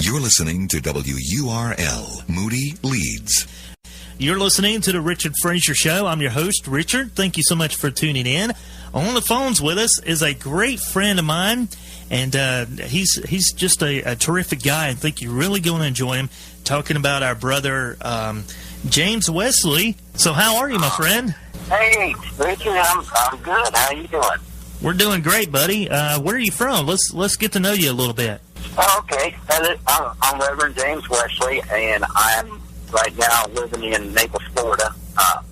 You're listening to WURL, Moody-Leads. You're listening to the Richard Frazier Show. I'm your host, Richard. Thank you so much for tuning in. On the phones with us is a great friend of mine, and he's just a terrific guy. I think you're really going to enjoy him, talking about our brother James Wesley. So how are you, my friend? Hey, Richard, I'm good. How you doing? We're doing great, buddy. Where are you from? Let's get to know you a little bit. Oh, okay. I'm Reverend James Wesley, and I'm right now living in Naples, Florida.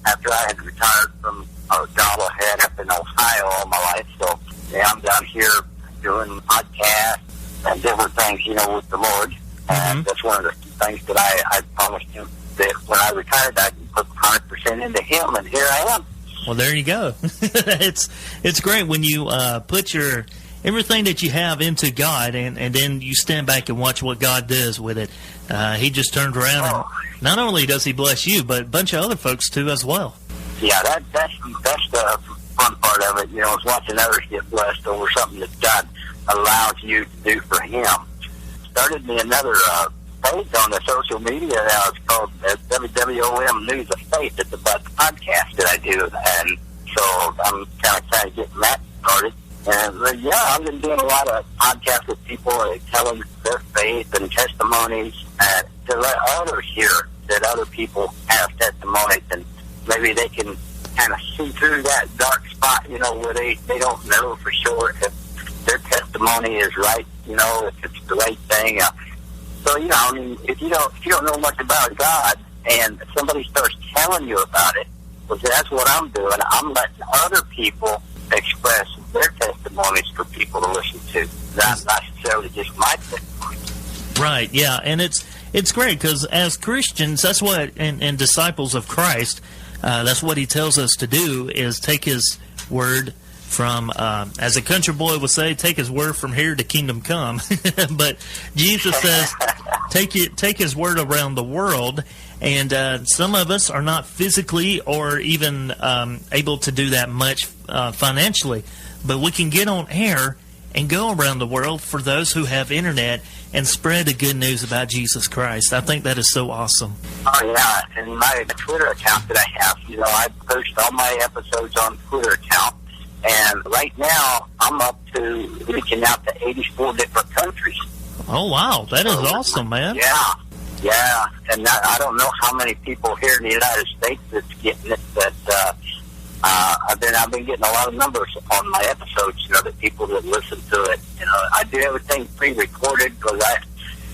After I had retired from a job I had up in Ohio all my life, so yeah, I'm down here doing podcasts and different things, with the Lord. And that's one of the things that I promised him, that when I retired, I'd put 100% into him, and here I am. Well, there you go. It's great when you put your everything that you have into God, and then you stand back and watch what God does with it. He just turned around, and not only does he bless you, but a bunch of other folks too as well. Yeah, that's the fun part of it, is watching others get blessed over something that God allows you to do for him. Started me another page on the social media now. It's called WWOM News of Faith. It's about the podcast that I do, and so I'm kind of getting that started. And yeah, I've been doing a lot of podcasts with people telling their faith and testimonies, and to let others hear that other people have testimonies, and maybe they can kind of see through that dark spot, where they don't know for sure if their testimony is right, if it's the right thing. So, if you don't know much about God and somebody starts telling you about it, well, that's what I'm doing. I'm letting other people express their testimonies for people to listen to, not necessarily just my testimony. Right, yeah, and it's great because as Christians, that's what, and disciples of Christ, that's what he tells us to do, is take his word from, as a country boy would say, take his word from here to kingdom come. But Jesus says, take his word around the world, and some of us are not physically or even able to do that much financially, but we can get on air and go around the world for those who have internet and spread the good news about Jesus Christ. I think that is so awesome. Oh, yeah, and my Twitter account that I have, I post all my episodes on Twitter account, and right now I'm up to reaching out to 84 different countries. Oh, wow, that is awesome, man. Yeah, and I don't know how many people here in the United States that's getting it, but I've been getting a lot of numbers on my episodes, the people that listen to it. I do everything pre-recorded because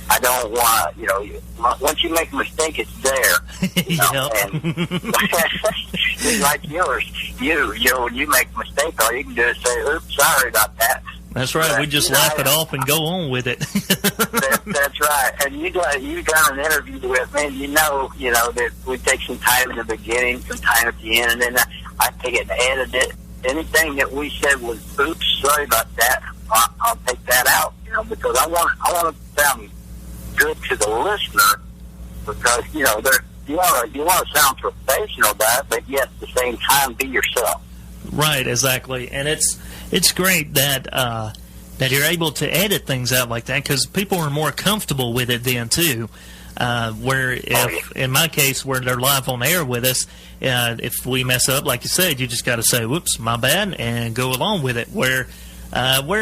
I don't want, once you make a mistake, it's there. And just like yours, when you make a mistake, all you can do is say, oops, sorry about that. That's right. We just laugh it off and go on with it. That's right. And you done an interview with me. That we take some time in the beginning, some time at the end, and then I take it and edit it. Anything that we said was, oops, sorry about that, I'll take that out. Because I want to sound good to the listener. Because you want to sound professional about it, but yet at the same time be yourself. Right. Exactly. And it's great that you're able to edit things out like that, because people are more comfortable with it then too. Where in my case, where they're live on air with us, if we mess up, like you said, you just got to say, whoops, my bad, and go along with it. Where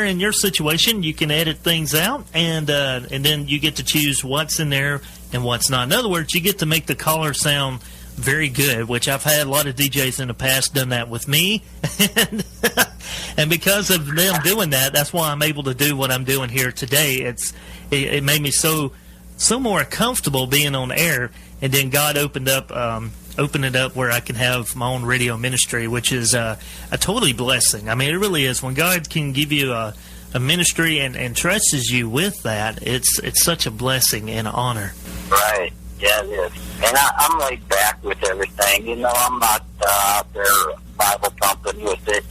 in your situation, you can edit things out, and then you get to choose what's in there and what's not. In other words, you get to make the caller sound very good, which I've had a lot of DJs in the past done that with me. And because of them doing that, that's why I'm able to do what I'm doing here today. It made me so more comfortable being on air, and then God opened it up where I can have my own radio ministry, which is a totally blessing. I mean, it really is. When God can give you a ministry and trusts you with that, it's such a blessing and honor. Right. Yeah, it is. And I'm laid back with everything. I'm not out there Bible thumping with it.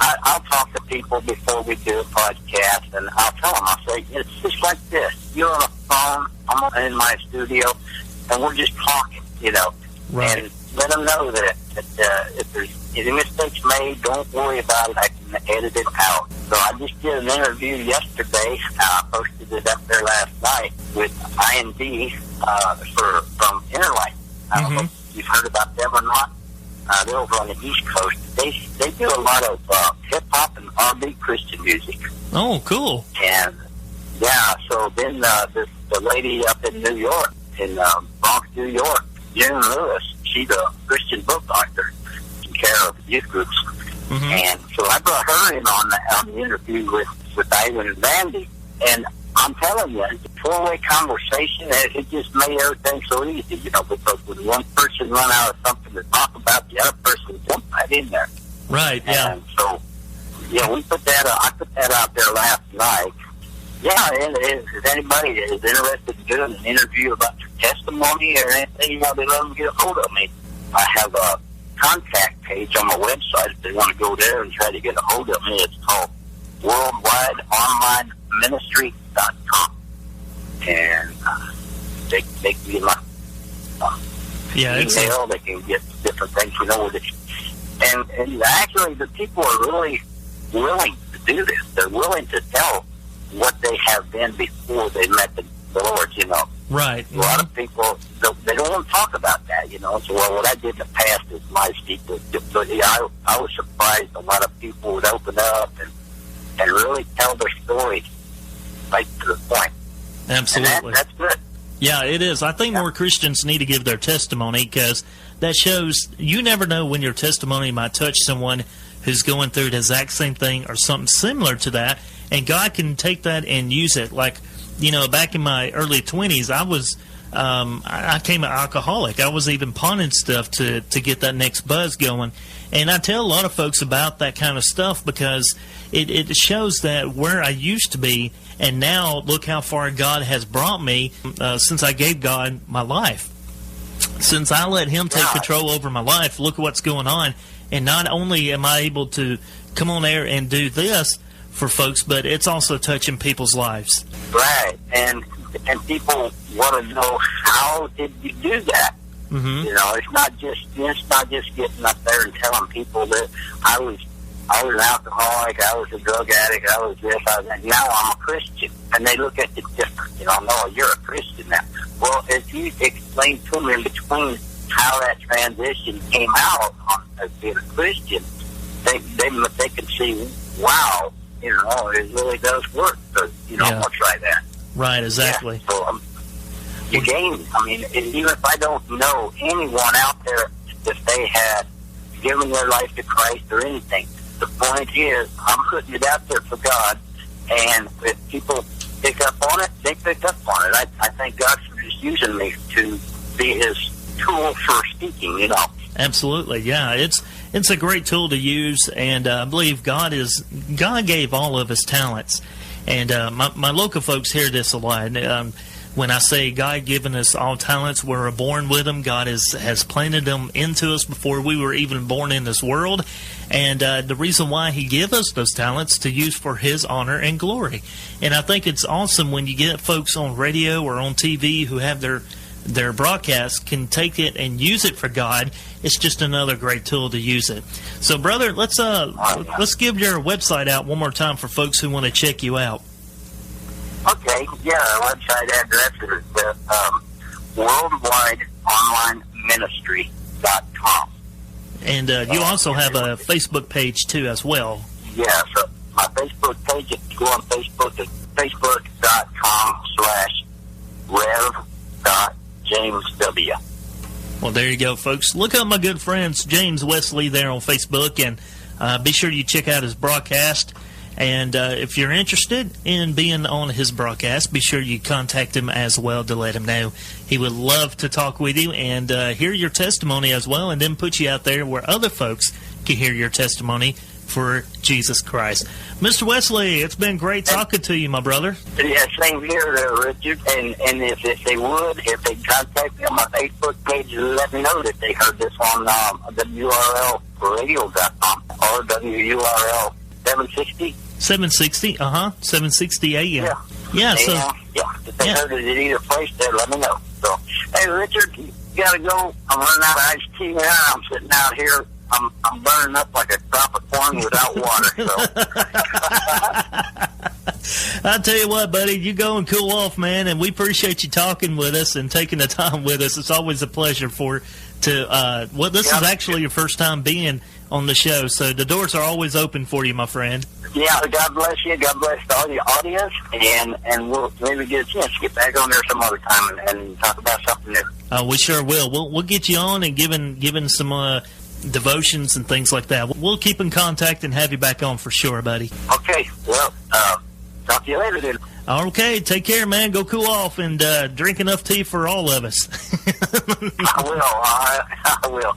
I'll talk to people before we do a podcast, and I'll tell them, I'll say, it's just like this. You're on a phone, I'm in my studio, and we're just talking, Right. And let them know that if there's any mistakes made, don't worry about it. I can and edit it out. So I just did an interview yesterday. I posted it up there last night with IND from Interlight. I don't know if you've heard about them or not. They're over on the East Coast. They do a lot of hip-hop and R&B Christian music. Oh, cool. And, yeah, so then the lady up in New York, in Bronx, New York, Jen Lewis, she's a Christian book author, taking care of youth groups. And so I brought her in on the interview with Ivan and Vandy. And I'm telling you, it's a four-way conversation. It just made everything so easy, because when one person run out of something to talk about, the other person jumped right in there. Right, yeah. And so, we put that I put that out there last night. Yeah, and if anybody is interested in doing an interview about their testimony or anything, they love to get a hold of me. I have a contact page on my website if they want to go there and try to get a hold of me. It's called WorldwideOnlineMinistry.com. And they can get my email. They can get different things, with it. And actually, the people are really willing to do this. They're willing to tell what they have been before they met the Lord, Right. A lot of people, they don't want to talk about that, So, what I did in the past is my secret. But I was surprised a lot of people would open up and really tell their story right to the point. Absolutely. And that's good. Yeah, it is. I think more Christians need to give their testimony, because that shows you never know when your testimony might touch someone who's going through the exact same thing or something similar to that, and God can take that and use it. Like, back in my early 20s, I was I became an alcoholic. I was even pawning stuff to get that next buzz going. And I tell a lot of folks about that kind of stuff because it shows that where I used to be, and now look how far God has brought me since I gave God my life. Since I let Him take control over my life, look what's going on. And not only am I able to come on air and do this for folks, but it's also touching people's lives. Right, and people want to know, how did you do that? Mm-hmm. It's not just getting up there and telling people that I was an alcoholic, I was a drug addict, I was this, I was that. Now I'm a Christian, and they look at it different. No, you're a Christian now. Well, if you explain to them in between how that transition came out as being a Christian, they can see, wow, it really does work. So, I'm going to try that. Right, exactly. Yeah, so you gain. I mean, even if I don't know anyone out there, if they had given their life to Christ or anything, the point is, I'm putting it out there for God, and if people pick up on it, they pick up on it. I thank God for just using me to be His tool for speaking, Absolutely, yeah. It's a great tool to use, and I believe God gave all of us talents. And my local folks hear this a lot. When I say God given us all talents, we're born with them. God has planted them into us before we were even born in this world. And the reason why He gave us those talents to use for His honor and glory. And I think it's awesome when you get folks on radio or on TV who have their broadcast can take it and use it for God. It's just another great tool to use it. So, brother, let's give your website out one more time for folks who want to check you out. Okay, yeah, our website address is WorldwideOnlineMinistry.com. And you also have a Facebook page, too, as well. Yeah, so my Facebook page, if you go on Facebook, it's facebook.com/Rev.JamesW. Well, there you go, folks. Look up my good friends, James Wesley, there on Facebook, and be sure you check out his broadcast. And if you're interested in being on his broadcast, be sure you contact him as well to let him know. He would love to talk with you and hear your testimony as well, and then put you out there where other folks can hear your testimony for Jesus Christ. Mr. Wesley, it's been great talking to you, my brother. Yeah, same here, Richard. And if they contact me on my Facebook page and let me know that they heard this on WURLradio.com or WURL 760. 760, 760 AM. Yeah, so... if they heard it at either place there, let me know. So, hey, Richard, you got to go. I'm running out of iced tea now. I'm sitting out here I'm burning up like a crop of corn without water. So. I tell you what, buddy, you go and cool off, man, and we appreciate you talking with us and taking the time with us. It's always a pleasure this is actually your first time being on the show, so the doors are always open for you, my friend. Yeah, God bless you. God bless all the audience, and we'll maybe get a chance to get back on there some other time and talk about something new. We sure will. We'll get you on and given some devotions and things like that. We'll keep in contact and have you back on for sure, buddy. Okay, well, talk to you later then. Okay, take care, man. Go cool off and drink enough tea for all of us. I will. I will.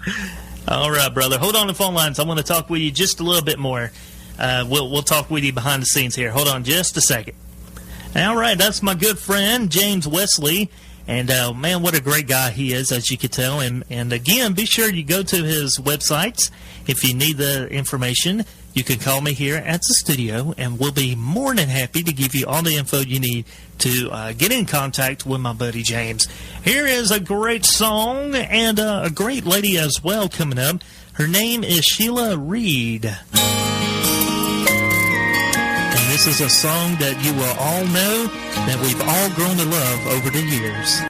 All right, brother. Hold on the phone lines. I want to talk with you just a little bit more. We'll talk with you behind the scenes here. Hold on just a second. All right, that's my good friend, James Wesley. And, man, what a great guy he is, as you can tell. And again, be sure you go to his websites. If you need the information, you can call me here at the studio, and we'll be more than happy to give you all the info you need to get in contact with my buddy James. Here is a great song and a great lady as well coming up. Her name is Sheila Reed. And this is a song that you will all know, that we've all grown to love over the years.